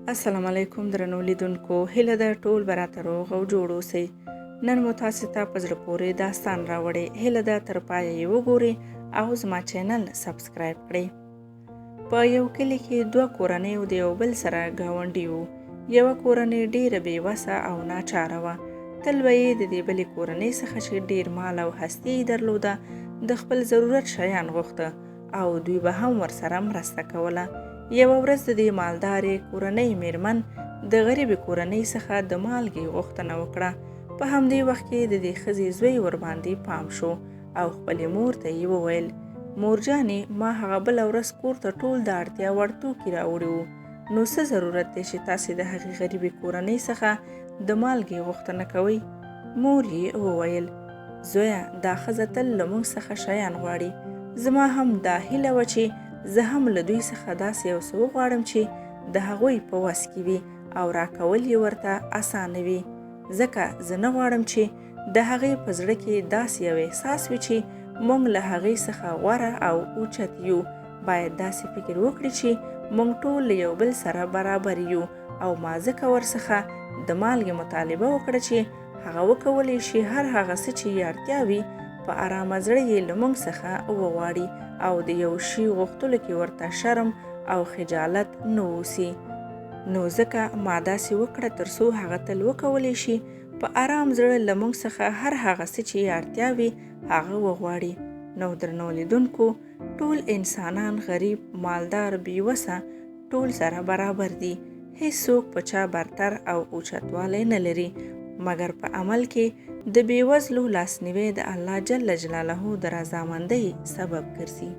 السلام علیکم درنو لیدونکو، هیله ده ټول به راته روغ او جوړ اوسئ. نن مو تاسې ته په زړه پورې داستان راوړی. هیله ده تر پایه یې وګورئ او زما چینل سبسکرایب کړئ. په یو کلي کې دوه کورنۍ د یو بل سره ګاونډي وو. یوه کورنۍ ډیره بېوسه او ناچاره وه. تل به یې د دې بلې کورنۍ څخه چې ډیر مال او هستي یې درلوده د خپل ضرورت شیان غوښته او دوی به هم ورسره مرسته کوله. یوه ورځ د دې مالدارې کورنۍ میرمن د غریبې کورنۍ څخه د مالګې غوښتنه وکړه. په همدې وخت کې د دې ښځې زوی ورباندې پام شو او خپلې مور ته یې وویل: مور جانې، ما هغه بله ورځ کور ته ټول د اړتیا وړ توکي راوړي وو، نو څه ضرورت دی چې تاسې د هغې غریبې کورنۍ څخه د مالګې غوښتنه کوئ؟ مور یې وویل: زویه، دا ښځه تل له موږ څخه شیان غواړي. زما هم دا هیله وه چې زه هم له دوی څخه داسې یو څه وغواړم چې د هغوی په وس کې وي او راکول یې ورته اسانه وي، ځکه زه نه غواړم چې د هغې په زړه کې داسې یو احساس وي چې موږ له هغې څخه غوره او اوچت یو. باید داسې فکر وکړي چې موږ ټول له یو بل سره برابر یو. او ما ځکه ورڅخه د مالګې مطالبه وکړه چې هغه وکولی شي هر هغه څه چې یې اړتیا وي په ارامه زړه یې له موږ څخه وغواړي او د یو شي غوښتلو کې ورته شرم او خجالت نه اوسي. نو ځکه ما داسې وکړه تر څو هغه تل وکولی شي په ارام زړه له موږ څخه هر هغه څه چې یې اړتیا وي هغه وغواړي. نو درنو لیدونکو، ټول انسانان غریب، مالدار، بېوسه، ټول سره برابر دي. هیڅوک په چا برتر او اوچتوالی نه لري، مګر په عمل کې د بېوزلو لاسنیوی د الله جل جلاله د رضامندۍ سبب ګرځي.